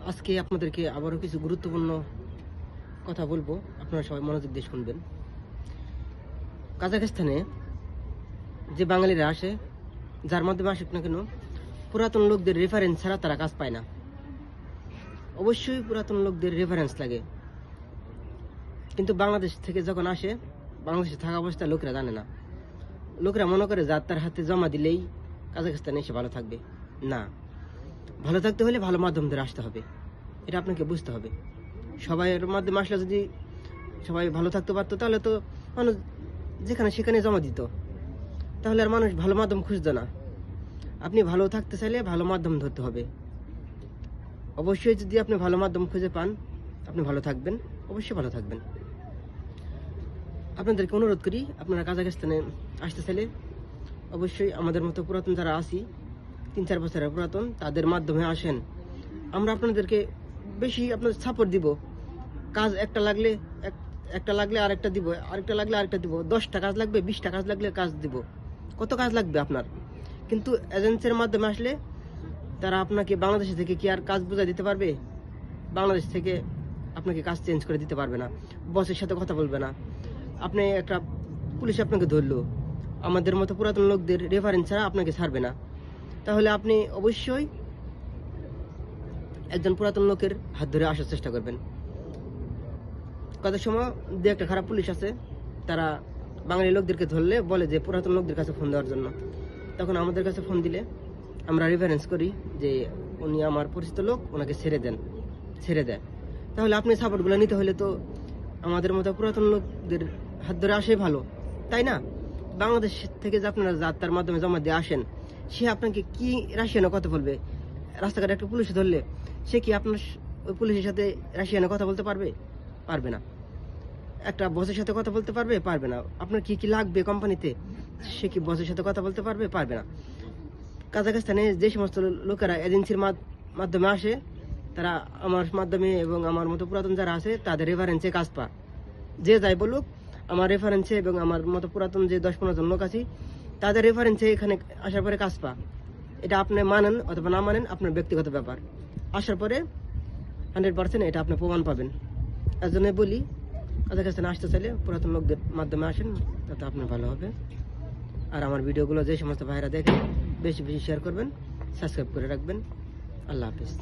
আজকে আপনাদেরকে আবারও কিছু গুরুত্বপূর্ণ কথা বলবো, আপনারা সবাই মনোযোগ দিয়ে শুনবেন। কাজাখস্তানে যে বাঙালিরা আসে, যার মাধ্যমে আসুক না কেন, পুরাতন লোকদের রেফারেন্স ছাড়া তারা কাজ পায় না। অবশ্যই পুরাতন লোকদের রেফারেন্স লাগে, কিন্তু বাংলাদেশ থেকে যখন আসে, বাংলাদেশে থাকা অবস্থায় লোকেরা জানে না। লোকেরা মনে করে যার তার হাতে জমা দিলেই কাজাখস্তানে এসে ভালো থাকবে। না, ভালো থাকতে হলে ভালো মাধ্যম ধরে আসতে হবে, এটা আপনাকে বুঝতে হবে। সবাইয়ের মাধ্যমে আসলে যদি সবাই ভালো থাকতে পারতো, তাহলে তো মানুষ যেখানে সেখানে জমা দিত, তাহলে আর মানুষ ভালো মাধ্যম খুঁজতো না। আপনি ভালো থাকতে চাইলে ভালো মাধ্যম ধরতে হবে। অবশ্যই যদি আপনি ভালো মাধ্যম খুঁজে পান, আপনি ভালো থাকবেন, অবশ্যই ভালো থাকবেন। আপনাদেরকে অনুরোধ করি, আপনারা কাজাখস্তানে আসতে চাইলে অবশ্যই আমাদের মতো পুরাতন যারা আছি, 3-4 বছরের পুরাতন, তাদের মাধ্যমে আসেন। আমরা আপনাদেরকে বেশি আপনাদের সাপোর্ট দিব। কাজ একটা লাগলে আরেকটা দিব, আরেকটা লাগলে আরেকটা দিব। 10টা কাজ লাগবে, 20টা কাজ লাগলে কাজ দিব। কত কাজ লাগবে আপনার? কিন্তু এজেন্সির মাধ্যমে আসলে তারা আপনাকে বাংলাদেশ থেকে কি আর কাজ বুঝাই দিতে পারবে? বাংলাদেশ থেকে আপনাকে কাজ চেঞ্জ করে দিতে পারবে না, বসের সাথে কথা বলবে না। আপনি একটা পুলিশ আপনাকে ধরলো, আমাদের মতো পুরাতন লোকদের রেফারেন্স ছাড়া আপনাকে ছাড়বে না। তাহলে আপনি অবশ্যই একজন পুরাতন লোকের হাত ধরে আসার চেষ্টা করবেন। কত সময় দু একটা খারাপ পুলিশ আছে, তারা বাঙালি লোকদেরকে ধরলে বলে যে পুরাতন লোকদের কাছে ফোন দেওয়ার জন্য। তখন আমাদের কাছে ফোন দিলে আমরা রেফারেন্স করি যে উনি আমার পরিচিত লোক, ওনাকে ছেড়ে দেয়। তাহলে আপনি সাপোর্টগুলো নিতে হলে তো আমাদের মতো পুরাতন লোকদের হাত ধরে আসে ভালো, তাই না? বাংলাদেশ থেকে যে আপনারা যাত্রার মাধ্যমে জমা দিয়ে আসেন, সে আপনাকে কি রাশিয়ানে কথা বলবে? রাস্তাঘাটে একটা পুলিশ ধরলে সে কি আপনার ওই পুলিশের সাথে রাশিয়ানে কথা বলতে পারবে? পারবে না। একটা বসের সাথে কথা বলতে পারবে না। আপনার কি কি লাগবে কোম্পানিতে, সে কি বসের সাথে কথা বলতে পারবে না। কাজাখস্তানে যে সমস্ত লোকেরা এজেন্সির মাধ্যমে আসে, তারা আমার মাধ্যমে এবং আমার মতো পুরাতন যারা আছে তাদের রেফারেন্সে কাজ পায়। যে যাই বলুক, আমার রেফারেন্সে এবং আমার মতো পুরাতন যে 10-15 জন লোক আছে, তাদের রেফারেন্সে এখানে আসার পরে কাজ পায়। এটা আপনি মানেন অথবা না মানেন, আপনার ব্যক্তিগত ব্যাপার। আসার পরে 100% এটা আপনি প্রমাণ পাবেন। এর জন্য বলি, কাজাখস্তানে আসতে চাইলে পুরাতন লোকদের মাধ্যমে আসেন, তাতে আপনার ভালো হবে। আর আমার ভিডিওগুলো যে সমস্ত ভাইরা দেখেন, বেশি বেশি শেয়ার করবেন, সাবস্ক্রাইব করে রাখবেন। আল্লাহ হাফিজ।